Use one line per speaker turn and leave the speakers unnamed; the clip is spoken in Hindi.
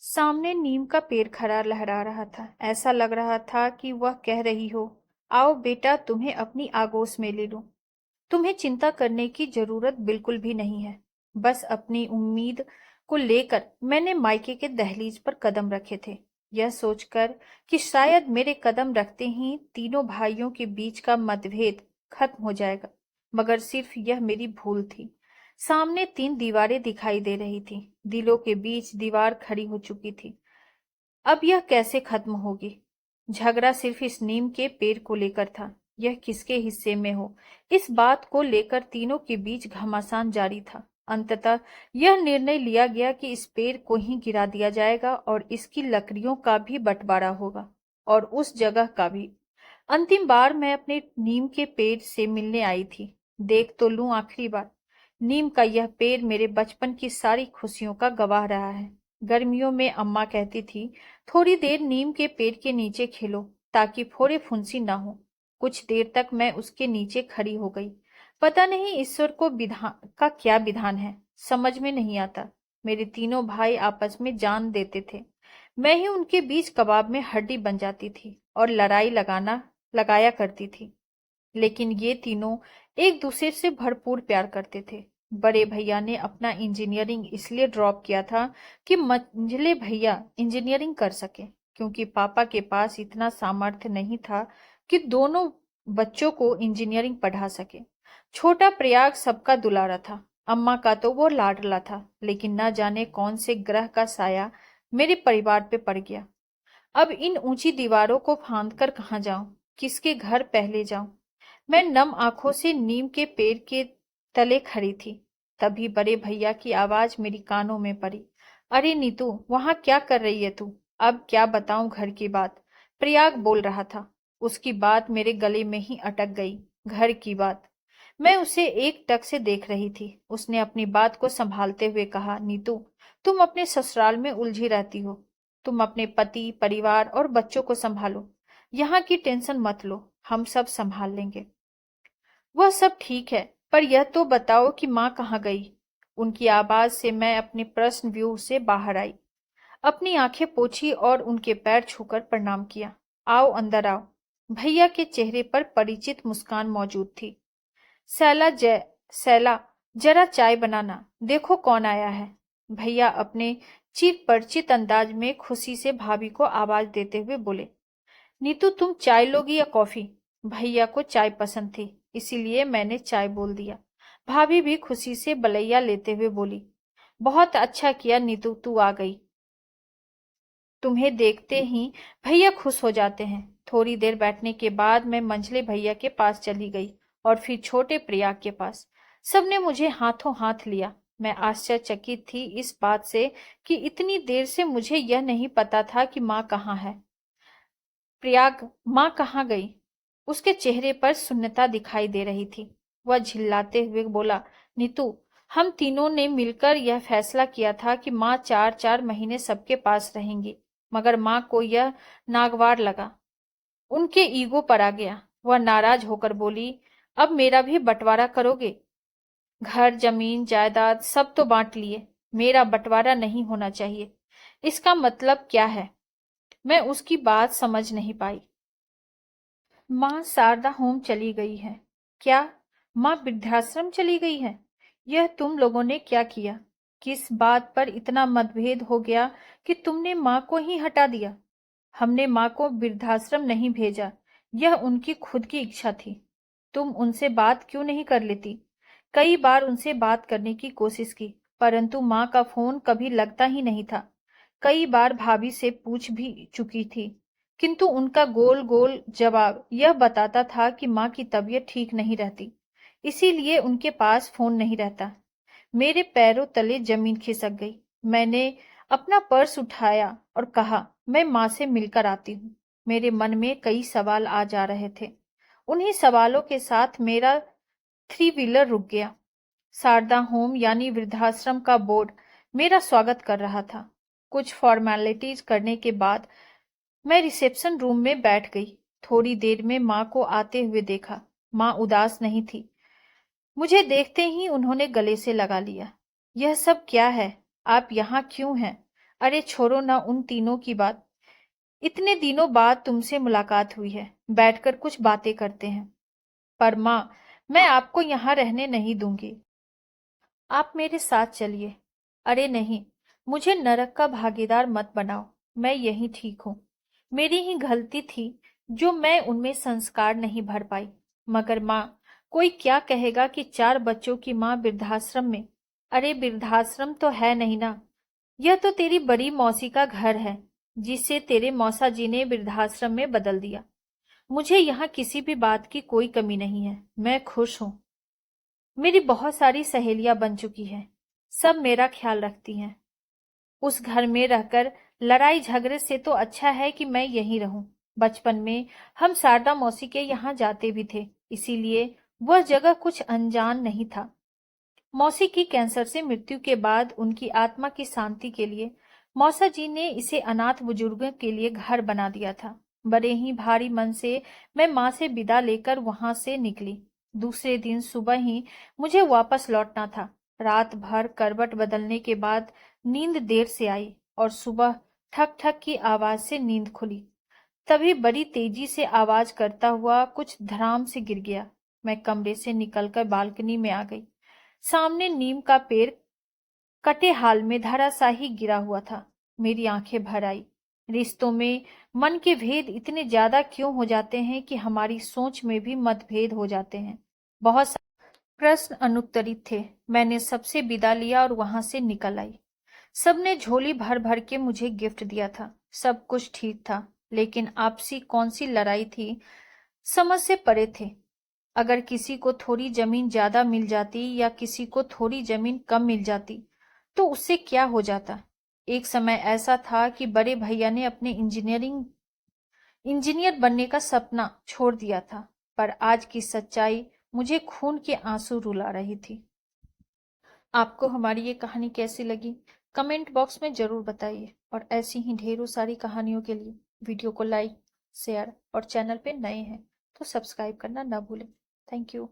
सामने नीम का पेड़ खड़ा लहरा रहा था। ऐसा लग रहा था कि वह कह रही हो, आओ बेटा, तुम्हें अपनी आगोश में ले लूं। तुम्हें चिंता करने की जरूरत बिल्कुल भी नहीं है। बस अपनी उम्मीद को लेकर मैंने मायके के दहलीज पर कदम रखे थे, यह सोचकर कि शायद मेरे कदम रखते ही तीनों भाइयों के बीच का मतभेद खत्म हो जाएगा। मगर सिर्फ यह मेरी भूल थी। सामने तीन दीवारें दिखाई दे रही थी। दिलों के बीच दीवार खड़ी हो चुकी थी। अब यह कैसे खत्म होगी? झगड़ा सिर्फ इस नीम के पेड़ को लेकर था। यह किसके हिस्से में हो, इस बात को लेकर तीनों के बीच घमासान जारी था। अंततः यह निर्णय लिया गया कि इस पेड़ को ही गिरा दिया जाएगा और इसकी लकड़ियों का भी बंटवारा होगा, और उस जगह का भी। अंतिम बार मैं अपने नीम के पेड़ से मिलने आई थी। देख तो लूं आखिरी बार। नीम का यह पेड़ मेरे बचपन की सारी खुशियों का गवाह रहा है। गर्मियों में अम्मा कहती थी, थोड़ी देर नीम के पेड़ के नीचे खेलो ताकि फोड़े फुंसी ना हो। कुछ देर तक मैं उसके नीचे खड़ी हो गई। पता नहीं ईश्वर को विधान का क्या विधान है, समझ में नहीं आता। मेरे तीनों भाई आपस में जान देते थे। मैं ही उनके बीच कबाब में हड्डी बन जाती थी और लड़ाई लगाया करती थी। लेकिन ये तीनों एक दूसरे से भरपूर प्यार करते थे। बड़े भैया ने अपना इंजीनियरिंग इसलिए ड्रॉप किया था कि मंझले भैया इंजीनियरिंग कर सके, क्योंकि पापा के पास इतना सामर्थ्य नहीं था कि दोनों बच्चों को इंजीनियरिंग पढ़ा सके। छोटा प्रयाग सबका दुलारा था। अम्मा का तो वो लाडला था, लेकिन न जाने कौन से ग्रह का साया मेरे परिवार पे पड़ गया। अब इन ऊंची दीवारों को फांद कर कहाँ जाऊं, किसके घर पहले जाऊं? मैं नम आंखों से नीम के पेड़ के तले खड़ी थी। तभी बड़े भैया की आवाज मेरी कानों में पड़ी। अरे नीतू, वहां क्या कर रही है तू? अब क्या बताऊं घर की बात। प्रयाग बोल रहा था। उसकी बात मेरे गले में ही अटक गई। घर की बात। मैं उसे एक टक से देख रही थी। उसने अपनी बात को संभालते हुए कहा, नीतू, तुम अपने ससुराल में उलझी रहती हो। तुम अपने पति, परिवार और बच्चों को संभालो। यहाँ की टेंशन मत लो, हम सब संभाल लेंगे। वह सब ठीक है, पर यह तो बताओ कि माँ कहाँ गई? उनकी आवाज से मैं अपने प्रश्न व्यूह से बाहर आई। अपनी आंखें पोंछी और उनके पैर छूकर प्रणाम किया। आओ अंदर आओ। भैया के चेहरे पर परिचित मुस्कान मौजूद थी। सैला, जरा चाय बनाना, देखो कौन आया है। भैया अपने चिर परिचित अंदाज में खुशी से भाभी को आवाज देते हुए बोले। नीतू, तुम चाय लोगी या कॉफी? भैया को चाय पसंद थी, इसीलिए मैंने चाय बोल दिया। भाभी भी खुशी से बलैया लेते हुए बोली, बहुत अच्छा किया नीतू, तू आ गई। तुम्हें देखते ही भैया खुश हो जाते हैं। थोड़ी देर बैठने के बाद मैं मंझले भैया के पास चली गई और फिर छोटे प्रयाग के पास। सबने मुझे हाथों हाथ लिया। मैं आश्चर्यचकित थी इस बात से कि इतनी देर से मुझे यह नहीं पता था कि माँ कहाँ है। प्रयाग, माँ कहाँ गई? उसके चेहरे पर शून्यता दिखाई दे रही थी। वह झिल्लाते हुए बोला, नीतू, हम तीनों ने मिलकर यह फैसला किया था कि माँ 4-4 महीने सबके पास रहेंगी, मगर माँ को यह नागवार लगा। उनके ईगो पर आ गया। वह नाराज होकर बोली, अब मेरा भी बंटवारा करोगे? घर, जमीन, जायदाद सब तो बांट लिए, मेरा बंटवारा नहीं होना चाहिए। इसका मतलब क्या है? मैं उसकी बात समझ नहीं पाई। माँ शारदा होम चली गई है। क्या? माँ वृद्धाश्रम चली गई है? यह तुम लोगों ने क्या किया? किस बात पर इतना मतभेद हो गया कि तुमने माँ को ही हटा दिया? हमने माँ को वृद्धाश्रम नहीं भेजा, यह उनकी खुद की इच्छा थी। तुम उनसे बात क्यों नहीं कर लेती? कई बार उनसे बात करने की कोशिश की, परंतु माँ का फोन कभी लगता ही नहीं था। कई बार भाभी से पूछ भी चुकी थी, किंतु उनका गोल गोल जवाब यह बताता था कि माँ की तबीयत ठीक नहीं रहती, इसीलिए उनके पास फोन नहीं रहता। मेरे पैरों तले जमीन खिसक गई। मैंने अपना पर्स उठाया और कहा, मैं माँ से मिलकर आती हूँ। मेरे मन में कई सवाल आ जा रहे थे। उन्हीं सवालों के साथ मेरा थ्री व्हीलर रुक गया। शारदा होम यानी वृद्धाश्रम का बोर्ड मेरा स्वागत कर रहा था। कुछ फॉर्मेलिटीज करने के बाद मैं रिसेप्शन रूम में बैठ गई। थोड़ी देर में माँ को आते हुए देखा। माँ उदास नहीं थी। मुझे देखते ही उन्होंने गले से लगा लिया। यह सब क्या है? आप यहाँ क्यों हैं? अरे छोड़ो ना उन तीनों की बात। इतने दिनों बाद तुमसे मुलाकात हुई है, बैठकर कुछ बातें करते हैं। पर माँ, मैं आपको यहाँ रहने नहीं दूंगी। आप मेरे साथ चलिए। अरे नहीं, मुझे नरक का भागीदार मत बनाओ। मैं यहीं ठीक हूँ। मेरी ही गलती थी जो मैं उनमें संस्कार नहीं भर पाई। मगर माँ, कोई क्या कहेगा कि 4 बच्चों की माँ वृद्धाश्रम में। अरे वृद्धाश्रम तो है नहीं ना, यह तो तेरी बड़ी मौसी का घर है, जिसे तेरे मौसा जी ने वृद्धाश्रम में बदल दिया। मुझे यहाँ किसी भी बात की कोई कमी नहीं है, मैं खुश हूँ। मेरी बहुत सारी सहेलियां बन चुकी हैं, सब मेरा ख्याल रखती हैं। उस घर में रहकर लड़ाई झगड़े से तो अच्छा है कि मैं यहीं रहूं। बचपन में हम शारदा मौसी के यहाँ जाते भी थे, इसीलिए वह जगह कुछ अनजान नहीं था। मौसी की कैंसर से मृत्यु के बाद उनकी आत्मा की शांति के लिए मौसा जी ने इसे अनाथ बुजुर्गों के लिए घर बना दिया था। बड़े ही भारी मन से मैं माँ से विदा लेकर वहां से निकली। दूसरे दिन सुबह ही मुझे वापस लौटना था। रात भर करवट बदलने के बाद नींद देर से आई और सुबह ठक ठक की आवाज से नींद खुली। तभी बड़ी तेजी से आवाज करता हुआ कुछ धड़ाम से गिर गया। मैं कमरे से निकलकर बालकनी में आ गई। सामने नीम का पेड़ कटे हाल में धराशायी गिरा हुआ था। मेरी आंखें भर आई। रिश्तों में मन के भेद इतने ज्यादा क्यों हो जाते हैं कि हमारी सोच में भी मतभेद हो जाते हैं। बहुत सारे प्रश्न अनुत्तरित थे। मैंने सबसे विदा लिया और वहां से निकल आई। सबने झोली भर भर के मुझे गिफ्ट दिया था। सब कुछ ठीक था, लेकिन आपसी कौन सी लड़ाई थी, समझ से परे थे। अगर किसी को थोड़ी जमीन ज्यादा मिल जाती या किसी को थोड़ी जमीन कम मिल जाती तो उससे क्या हो जाता। एक समय ऐसा था कि बड़े भैया ने अपने इंजीनियर बनने का सपना छोड़ दिया था, पर आज की सच्चाई मुझे खून के आंसू रुला रही थी। आपको हमारी ये कहानी कैसी लगी, कमेंट बॉक्स में जरूर बताइए, और ऐसी ही ढेरों सारी कहानियों के लिए वीडियो को लाइक, शेयर और चैनल पे नए हैं तो सब्सक्राइब करना ना भूलें। Thank you.